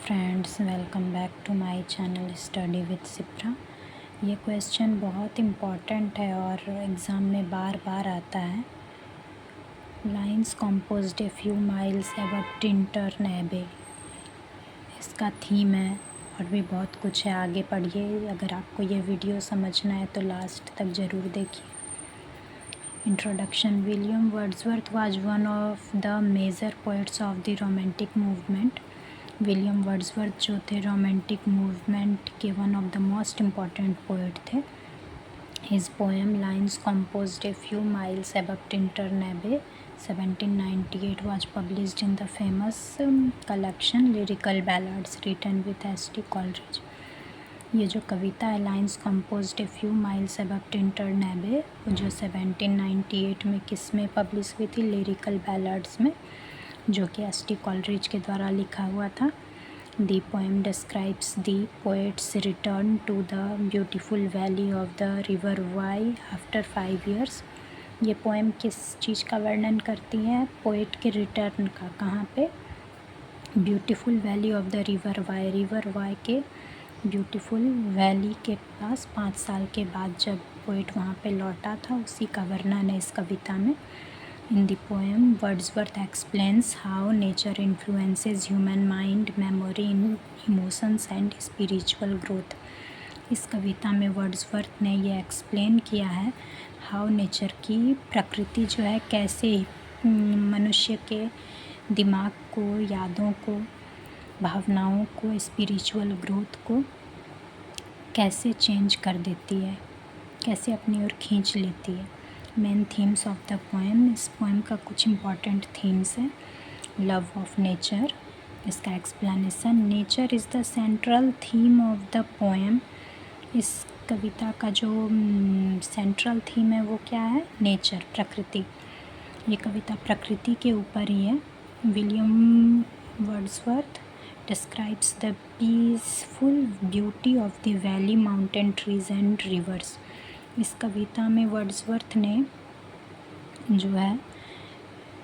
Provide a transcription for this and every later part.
Friends, welcome back to my channel study with Sipra. ये question बहुत important है और एग्ज़ाम में बार बार आता है। Lines composed a few miles above Tintern Abbey, इसका थीम है और भी बहुत कुछ है। आगे पढ़िए। अगर आपको ये वीडियो समझना है तो लास्ट तक ज़रूर देखिए। Introduction. William Wordsworth was one of the major poets of the romantic movement. William Wordsworth जो थे रोमांटिक मूवमेंट के one of the most important poet थे। His poem lines composed a few miles above Tintern Abbey 1798 was published in the famous collection Lyrical Ballads written with S.T. Coleridge। ये जो कविता है lines composed a few miles above Tintern Abbey, जो 1798 में किस में publish हुई थी? Lyrical बैलाड्स में, जो कि एस.टी. कॉलरिज के द्वारा लिखा हुआ था। The poem describes the poet's return to the beautiful valley of the river Wye after 5 years। ये पोएम किस चीज़ का वर्णन करती है? पोएट के रिटर्न का। कहाँ पे? Beautiful valley of the river Wye. River Wye के ब्यूटीफुल वैली के पास 5 साल के बाद जब पोएट वहाँ पे लौटा था, उसी का वर्णन है इस कविता में। In the poem, Wordsworth explains how nature influences human mind, memory, emotions and spiritual growth। इस कविता में वर्ड्सवर्थ ने ये एक्सप्लेन किया है हाउ नेचर की, प्रकृति जो है कैसे मनुष्य के दिमाग को, यादों को, भावनाओं को, स्पिरिचुअल ग्रोथ को कैसे चेंज कर देती है, कैसे अपनी ओर खींच लेती है। Main themes of the poem. इस पोएम का कुछ इम्पॉर्टेंट थीम्स है। लव ऑफ नेचर, इसका explanation. Nature is the central theme of the poem. इस कविता का जो सेंट्रल थीम है वो क्या है? नेचर, प्रकृति। ये कविता प्रकृति के ऊपर ही है। William Wordsworth describes the peaceful beauty of the valley, mountain trees and rivers। इस कविता में वर्ड्सवर्थ ने जो है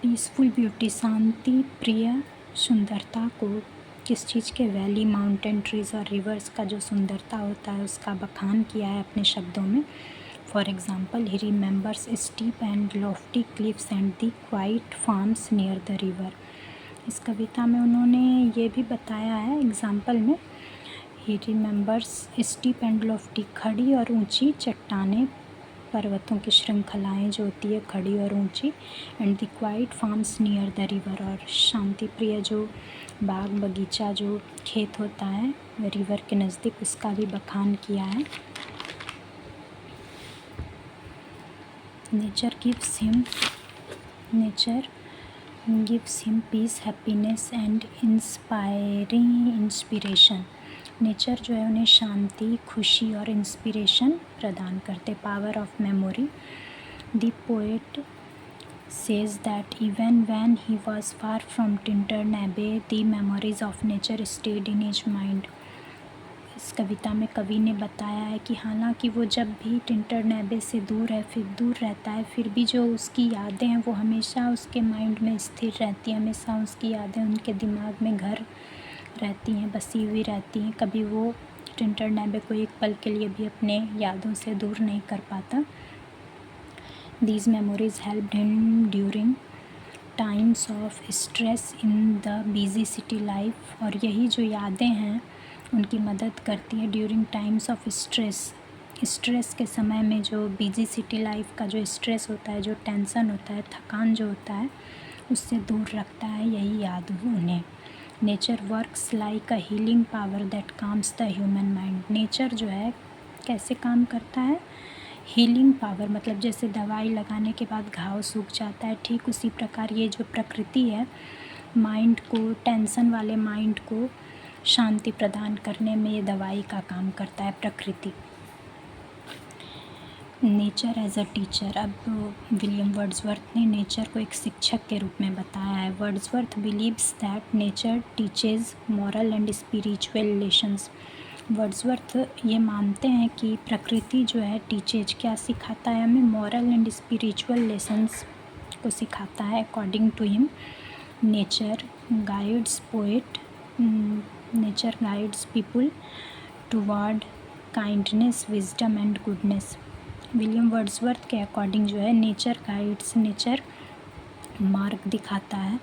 पीसफुल ब्यूटी, शांति प्रिय सुंदरता को, किस चीज़ के? वैली, माउंटेन, ट्रीज़ और रिवर्स का जो सुंदरता होता है उसका बखान किया है अपने शब्दों में। For example, he remembers steep and Lofty cliffs and the quite farms near the river. इस कविता में उन्होंने ये भी बताया है एग्ज़ाम्पल में, he remembers steep and Lofty, खड़ी और ऊंची चट्टानें, पर्वतों की श्रृंखलाएं जो होती है खड़ी और ऊंची, and the quite farms near the river, और शांति प्रिय जो बाग बगीचा जो खेत होता है रिवर के नज़दीक, उसका भी बखान किया है। Nature gives him peace, happiness and inspiration। Nature जो है उन्हें शांति, खुशी और इंस्पिरेशन प्रदान करते। Power of memory. The poet says that even when he was far from Tintern Abbey, the memories of nature stayed in his mind। इस कविता में कवि ने बताया है कि हालांकि वो जब भी टिंटर्न एबे से दूर है, फिर दूर रहता है, फिर भी जो उसकी यादें हैं वो हमेशा उसके माइंड में स्थिर रहती हैं। हमेशा उसकी यादें उनके दिमाग में घर रहती हैं, बसी हुई रहती हैं। कभी वो टिंटर्न एबे को एक पल के लिए भी अपने यादों से दूर नहीं कर पाता। These memories helped him during times of stress in the busy city life. और यही जो यादें हैं उनकी मदद करती है ड्यूरिंग टाइम्स ऑफ स्ट्रेस के समय में, जो बिजी सिटी लाइफ का जो स्ट्रेस होता है, जो टेंशन होता है, थकान जो होता है, उससे दूर रखता है यही याद उन्हें। Nature works like a healing power that calms the human mind. Nature जो है कैसे काम करता है? हीलिंग पावर, मतलब जैसे दवाई लगाने के बाद घाव सूख जाता है, ठीक उसी प्रकार ये जो प्रकृति है, माइंड को, टेंशन वाले माइंड को शांति प्रदान करने में ये दवाई का काम करता है प्रकृति। Nature as a teacher. अब विलियम वर्ड्सवर्थ ने नेचर को एक शिक्षक के रूप में बताया है। Wordsworth believes that nature teaches moral and spiritual lessons. Wordsworth ये मानते हैं कि प्रकृति जो है टीचेज, क्या सिखाता है हमें? मॉरल एंड स्पिरिचुअल लेसन्स को सिखाता है। According to him nature guides poet nature guides people toward kindness, wisdom and goodness. William Wordsworth के अकॉर्डिंग जो है नेचर गाइड्स, नेचर मार्ग दिखाता है,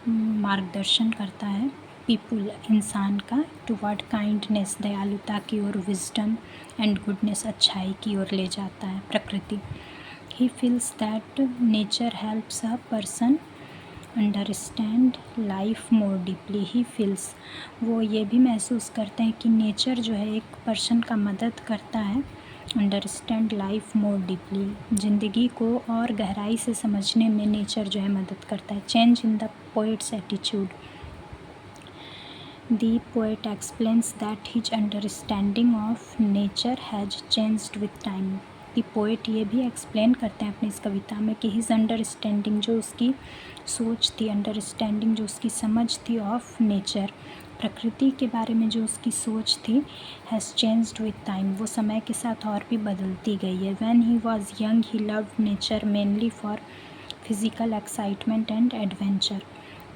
मार्गदर्शन करता है पीपुल, इंसान का, टुवर्ड काइंडनेस, दयालुता की ओर, विजडम एंड गुडनेस, अच्छाई की ओर ले जाता है, प्रकृति। He feels that nature helps a person understand life more deeply. He feels, वो ये भी महसूस करते हैं कि नेचर जो है एक पर्सन का मदद करता है अंडरस्टैंड लाइफ मोर डीपली, ज़िंदगी को और गहराई से समझने में नेचर जो है मदद करता है। Change in the poets attitude. The poet explains that his understanding of nature has changed with time. The poet ये भी एक्सप्लेन करते हैं अपनी इस कविता में कि हिज अंडरस्टैंडिंग, जो उसकी सोच थी, अंडरस्टैंडिंग जो उसकी समझ थी ऑफ नेचर, प्रकृति के बारे में जो उसकी सोच थी, हैज़ चेंज्ड विथ टाइम, वो समय के साथ और भी बदलती गई है। When he was young he loved nature mainly for physical excitement and adventure.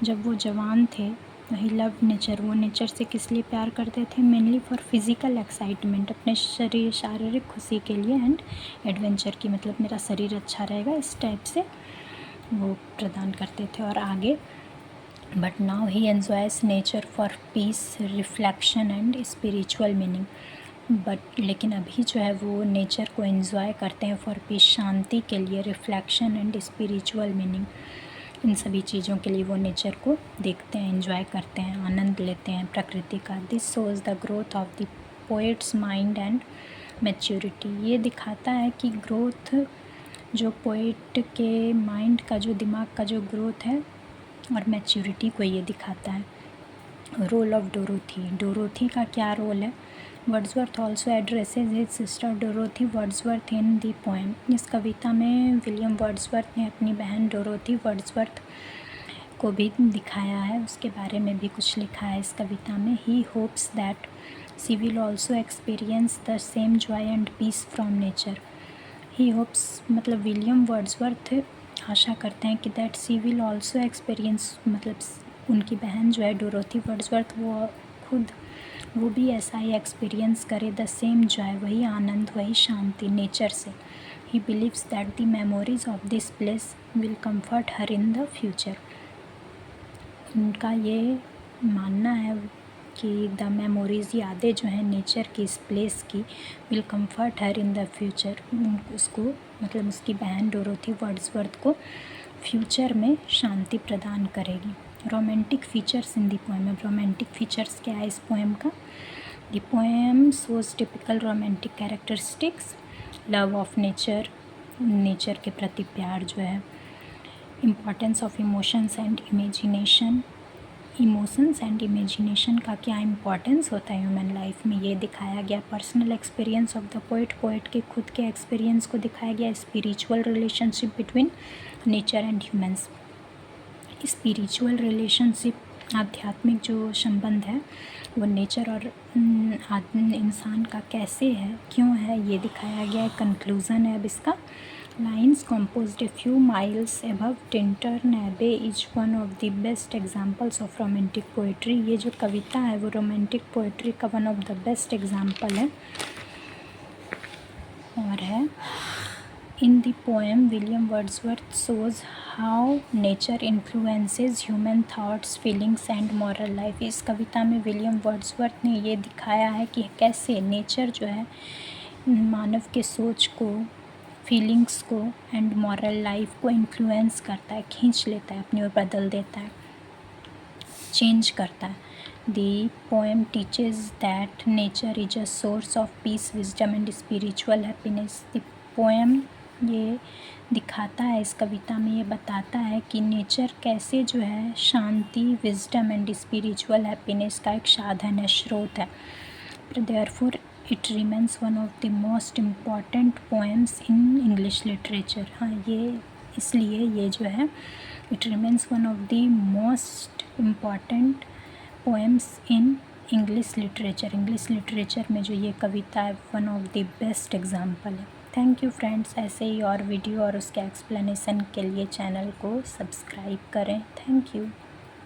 जब वो जवान थे तो ही लव्ड नेचर, वो नेचर से किस लिए प्यार करते थे? मेनली फॉर फिज़िकल एक्साइटमेंट, अपने शारीरिक खुशी के लिए, एंड एडवेंचर की, मतलब मेरा शरीर अच्छा रहेगा, इस टाइप से वो प्रदान करते थे। और आगे, but now he enjoys nature for piece, reflection and spiritual meaning. But लेकिन अभी जो है वो नेचर को एन्जॉय करते हैं फॉर पीस, शांति के लिए, रिफ्लेक्शन एंड स्पिरिचुअल मीनिंग, इन सभी चीज़ों के लिए वो नेचर को देखते हैं, एंजॉय करते हैं, आनंद लेते हैं प्रकृति का। This shows the growth of the poets mind and maturity. ये दिखाता है कि ग्रोथ, जो पोएट के माइंड का, जो दिमाग का जो ग्रोथ है, और मैच्योरिटी को ये दिखाता है। रोल ऑफ डोरोथी, डोरोथी का क्या रोल है? Wordsworth also addresses his sister Dorothy Wordsworth इन दी पोएम। इस कविता में विलियम वर्ड्सवर्थ ने अपनी बहन डोरोथी वर्ड्सवर्थ को भी दिखाया है, उसके बारे में भी कुछ लिखा है इस कविता में। He hopes that she will also experience the same joy and peace from nature. He hopes मतलब विलियम वर्ड्सवर्थ आशा करते हैं कि that she will also experience, मतलब उनकी बहन जो है डोरोथी वर्ड्सवर्थ, वो भी ऐसा ही एक्सपीरियंस करे, द सेम जॉय, वही आनंद, वही शांति नेचर से। He believes that the memories of this place will comfort her in the future. उनका ये मानना है कि द मेमोरीज़, यादें जो हैं नेचर की, इस प्लेस की, will comfort her in the future, उसको मतलब उसकी बहन डोरोथी वर्ड्सवर्थ को फ्यूचर में शांति प्रदान करेगी। Romantic features in the poem. अब रोमांटिक फीचर्स क्या है इस पोएम का? The poem shows typical romantic characteristics, love of nature, nature के प्रति प्यार जो है, importance of emotions and imagination, emotions and imagination का क्या इम्पॉर्टेंस होता है ह्यूमन लाइफ में, ये दिखाया गया। Personal experience of the poet, poet के खुद के एक्सपीरियंस को दिखाया गया। Spiritual relationship between nature and humans, spiritual relationship, आध्यात्मिक जो संबंध है वो नेचर और इंसान का कैसे है, क्यों है, ये दिखाया गया है। कंक्लूज़न है अब इसका। Lines composed a few miles above Tintern Abbey is one of the best examples of romantic poetry। ये जो कविता है वो रोमांटिक पोएट्री का one of the best example है। और है, in the poem William Wordsworth shows how nature influences human thoughts, feelings and moral life. इस कविता में विलियम वर्ड्सवर्थ ने ये दिखाया है कि कैसे नेचर जो है मानव के सोच को, फीलिंग्स को एंड मॉरल लाइफ को इन्फ्लुएंस करता है, खींच लेता है, अपनी ओर बदल देता है, चेंज करता है। The poem teaches that nature is a source of peace, wisdom and spiritual happiness. The poem ये दिखाता है, इस कविता में ये बताता है कि नेचर कैसे जो है शांति, विजडम एंड स्पिरिचुअल हैप्पीनेस का एक साधन है, स्रोत है। Therefore it remains one of the most important poems in English literature. हाँ, ये इसलिए ये जो है it remains one of the most important poems in English literature. English literature में जो ये कविता है one of the best example है। Thank you friends. ऐसे ही और वीडियो और उसके एक्सप्लेनेशन के लिए चैनल को सब्सक्राइब करें। Thank you.